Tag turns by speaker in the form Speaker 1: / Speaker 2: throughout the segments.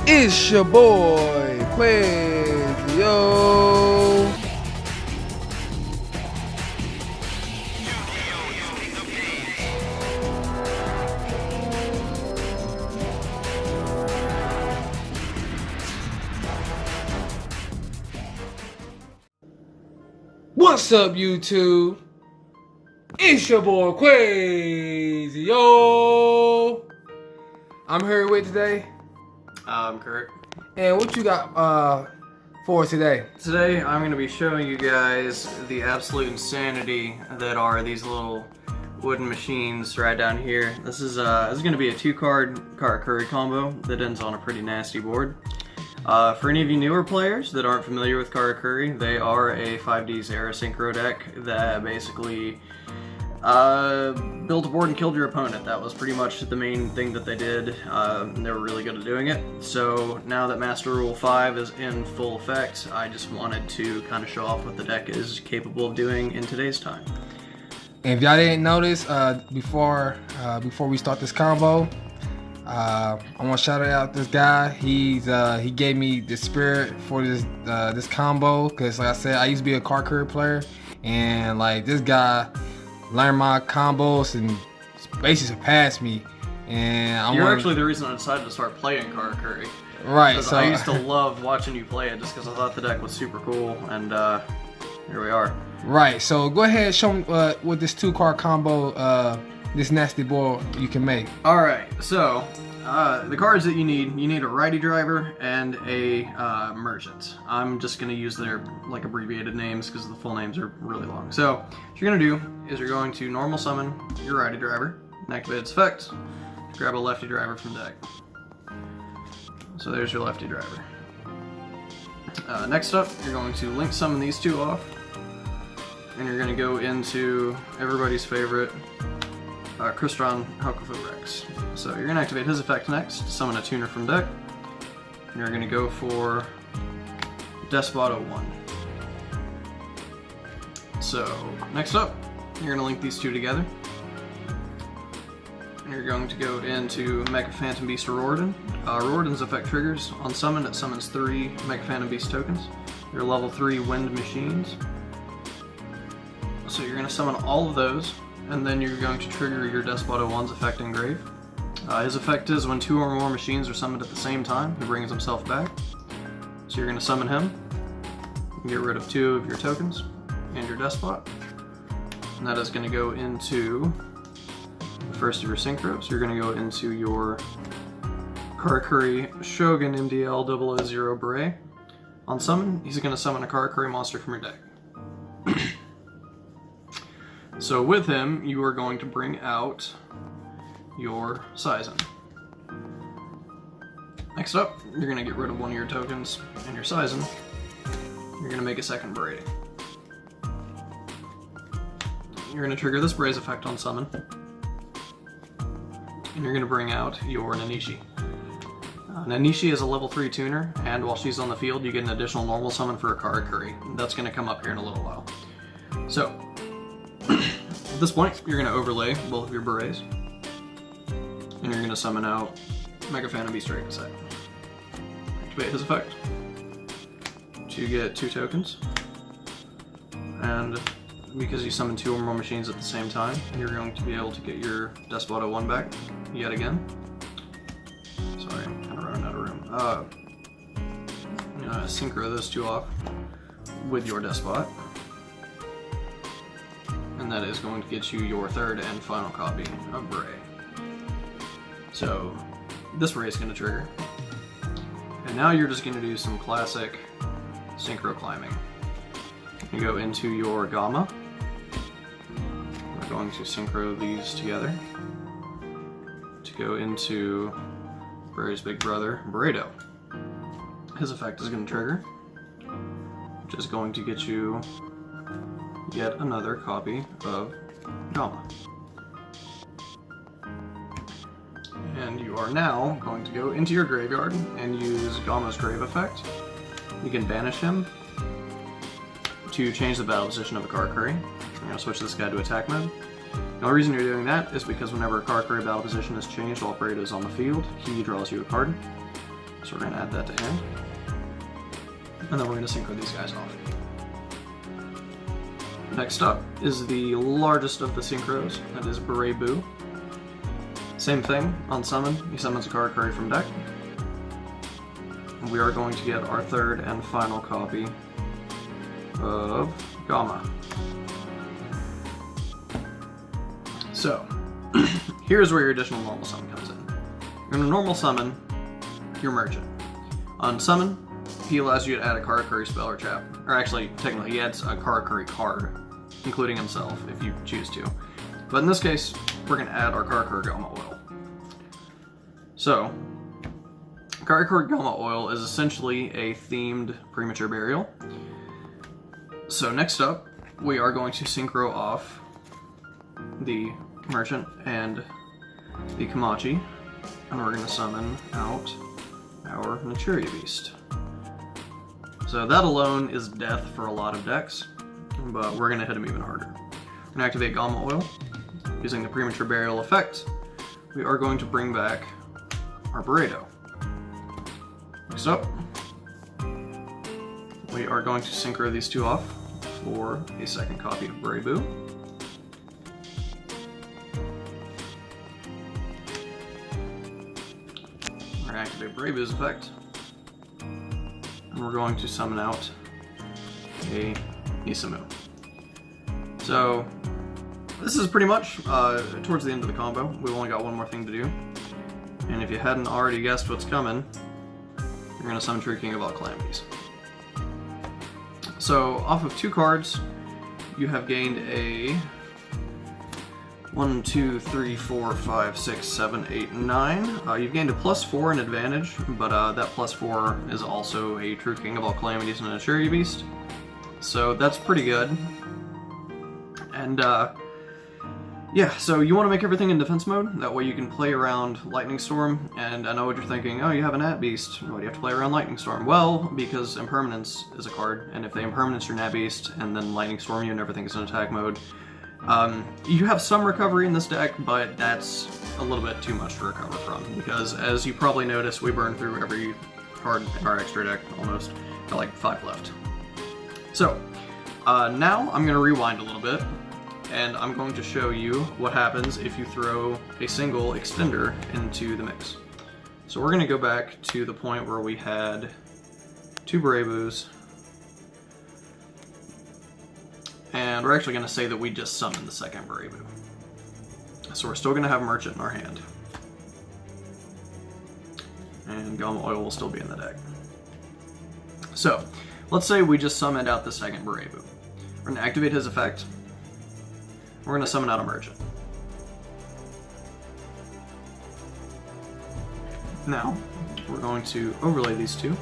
Speaker 1: It's your boy, Quiz, yo. What's up, YouTube? It's your boy, Quiz, yo. I'm here with today.
Speaker 2: I'm Kurt.
Speaker 1: And what you got for today?
Speaker 2: Today I'm going to be showing you guys the absolute insanity that are these little wooden machines right down here. This is going to be a 2-card Karakuri combo that ends on a pretty nasty board. For any of you newer players that aren't familiar with Karakuri, they are a 5D's era synchro deck that basically built a board and killed your opponent. That was pretty much the main thing that they did. They were really good at doing it. So now that Master Rule 5 is in full effect, I just wanted to kind of show off what the deck is capable of doing in today's time.
Speaker 1: And if y'all didn't notice, before we start this combo, I want to shout out this guy. He gave me the spirit for this combo, because like I said, I used to be a Karakuri player, and like this guy learned my combos and basically surpassed me. And
Speaker 2: you're actually the reason I decided to start playing Karakuri.
Speaker 1: Right. So
Speaker 2: I used to love watching you play it just because I thought the deck was super cool, and here we are.
Speaker 1: Right. So go ahead and show me what this 2-card combo, this nasty board you can make.
Speaker 2: All right. So the cards that you need a righty driver and a merchant. I'm just gonna use their like abbreviated names because the full names are really long. So what you're gonna do is you're going to normal summon your righty driver and activate its effect. Grab a lefty driver from deck. So there's your lefty driver. Next up, you're going to link summon these two off, and you're gonna go into everybody's favorite Crystron Hakufu Rex. So you're going to activate his effect next, summon a tuner from deck, and you're going to go for Despoto 1. So next up, you're going to link these two together, and you're going to go into Mecha Phantom Beast Riordan. Riordan's effect triggers. On summon, it summons 3 Mecha Phantom Beast tokens. They're level 3 wind machines. So you're going to summon all of those, and then you're going to trigger your Despoto 1's effect Engrave. His effect is when 2 or more machines are summoned at the same time, he brings himself back. So you're going to summon him, get rid of 2 of your tokens and your Despot, and that is going to go into the first of your synchros. You're going to go into your Karakuri Shogun MDL 000 Beret. On summon, he's going to summon a Karakuri monster from your deck. So with him, you are going to bring out your Sizen. Next up, you're going to get rid of 1 of your tokens and your Sizen. You're going to make a second Braid. You're going to trigger this Braze effect on summon, and you're going to bring out your Nanishi. Nanishi is a level 3 tuner, and while she's on the field, you get an additional normal summon for a Karakuri. That's going to come up here in a little while. So at this point, you're going to overlay both of your berets, and you're going to summon out Mecha Phantom Beast Dragon Set. Activate his effect to get 2 tokens, and because you summon 2 or more machines at the same time, you're going to be able to get your Despoto 1 back yet again. Sorry, I'm kind of running out of room. I'm going to synchro those 2 off with your Despot. And that is going to get you your 3rd and final copy of Bray. So this Bray is going to trigger. And now you're just going to do some classic synchro climbing. You go into your Gamma. We're going to synchro these together to go into Bray's big brother, Burrito. His effect is going to trigger, which is going to get you yet another copy of Gamma. And you are now going to go into your graveyard and use Gamma's Grave effect. You can banish him to change the battle position of a Karakuri. I'm going to switch this guy to attack mode. The only reason you're doing that is because whenever a Karakuri battle position is changed while Burrito is on the field, he draws you a card. So we're going to add that to hand. And then we're going to synchro these guys off. Next up is the largest of the synchros, that is Boo. Same thing, on summon, he summons a Karakuri from deck. We are going to get our third and final copy of Gamma. So, here's where your additional normal summon comes in. You're going to normal summon your merchant. On summon, he allows you to add a Karakuri spell or trap. Or actually, technically, he adds a Karakuri card, including himself, if you choose to. But in this case, we're going to add our Karakuri Gamma Oil. So, Karakuri Gamma Oil is essentially a themed premature burial. So next up, we are going to synchro off the merchant and the Kamachi, and we're going to summon out our Naturia Beast. So that alone is death for a lot of decks, but we're going to hit him even harder. We're going to activate Gamma Oil. Using the premature burial effect, we are going to bring back our Burrito. Next up, we are going to synchro these two off for a second copy of Boo. We're going to activate Boo's effect, and we're going to summon out a Isamu. So, this is pretty much towards the end of the combo. We've only got one more thing to do. And if you hadn't already guessed what's coming, you're going to summon True King of all Calamities. So, off of 2 cards, you have gained a 1, 2, 3, 4, 5, 6, 7, 8, 9. You've gained a +4 in advantage, but that +4 is also a True King of all Calamities and a Naturia Beast. So that's pretty good. And yeah, so you want to make everything in defense mode, that way you can play around Lightning Storm, and I know what you're thinking, oh, you have a Nat Beast, why do you have to play around Lightning Storm? Well, because Impermanence is a card, and if they Impermanence your Nat Beast, and then Lightning Storm you and everything's in attack mode, you have some recovery in this deck, but that's a little bit too much to recover from, because as you probably noticed, we burned through every card in our extra deck, almost. Got like 5 left. So, now I'm going to rewind a little bit, and I'm going to show you what happens if you throw a single extender into the mix. So we're going to go back to the point where we had 2 Bravus, and we're actually going to say that we just summoned the second Bravu. So we're still going to have Merchant in our hand. And Gamma Oil will still be in the deck. So, let's say we just summoned out the second Bravu. We're going to activate his effect. We're going to summon out a Merchant. Now, we're going to overlay these two.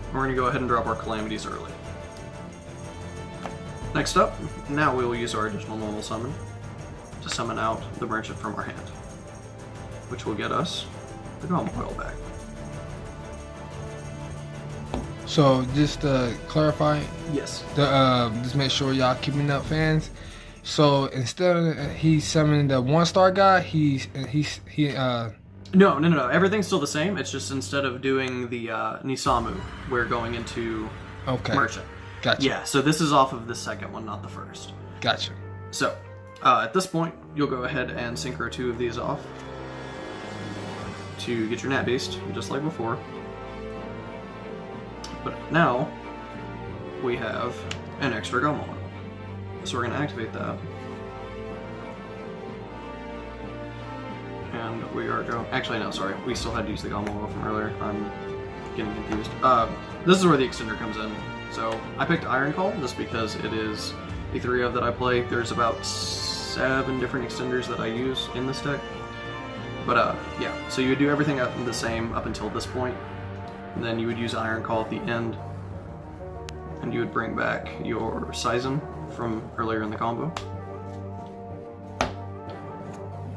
Speaker 2: We're going to go ahead and drop our Calamities early. Next up, now we will use our additional normal summon to summon out the Merchant from our hand, which will get us the Gamma Oil back.
Speaker 1: So just to clarify,
Speaker 2: Yes.
Speaker 1: just make sure y'all keeping up, fans. So instead of he summoned the 1-star guy,
Speaker 2: No. Everything's still the same. It's just instead of doing the Nisamu, we're going into Merchant.
Speaker 1: Gotcha.
Speaker 2: Yeah, so this is off of the second one, not the first.
Speaker 1: Gotcha.
Speaker 2: So, at this point, you'll go ahead and synchro 2 of these off to get your Nat Beast, just like before. But now, we have an extra Gamma Oil. So we're going to activate that. And we are going... Actually, no, sorry. We still had to use the Gamma Oil from earlier. I'm getting confused. This is where the extender comes in. So I picked Iron Call just because it is the 3 of that I play. There's about 7 different extenders that I use in this deck. But yeah, so you would do everything the same up until this point. And then you would use Iron Call at the end. And you would bring back your Sizen from earlier in the combo.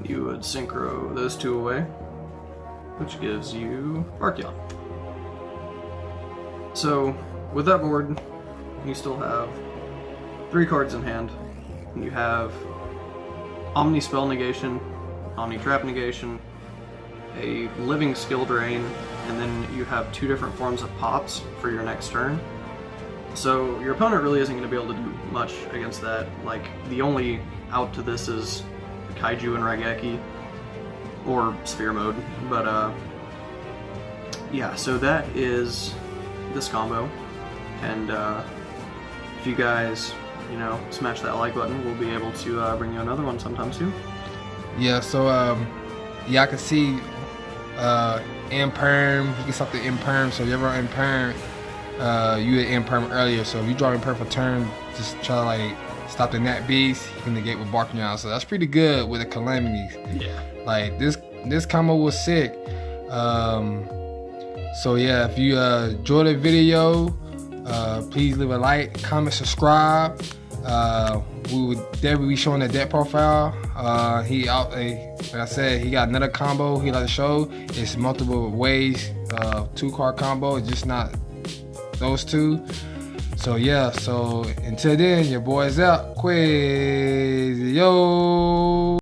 Speaker 2: You would synchro those 2 away, which gives you Archeon. So, with that board, you still have 3 cards in hand. You have Omni Spell Negation, Omni Trap Negation, a Living Skill Drain, and then you have 2 different forms of pops for your next turn. So your opponent really isn't going to be able to do much against that. Like, the only out to this is Kaiju and Raigeki, or Sphere Mode. But yeah, so that is this combo, and if you guys, you know, smash that like button, we'll be able to bring you another one sometime soon.
Speaker 1: Yeah, so yeah, I can see Imperm, you get something Imperm, so if you ever Imperm, you had Imperm earlier, so if you draw Imperm for turn, just try to like stop the Nat Beast, you can negate with Barking Out, so that's pretty good with the Calamities.
Speaker 2: Yeah.
Speaker 1: Like, this combo was sick. So yeah, if you enjoyed the video, please leave a like, comment, subscribe. We would definitely be showing the deck profile. Like I said, he got another combo he like to show. It's multiple ways, 2-card combo, it's just not those 2. So yeah, so until then, your boy's out. Quiz, yo.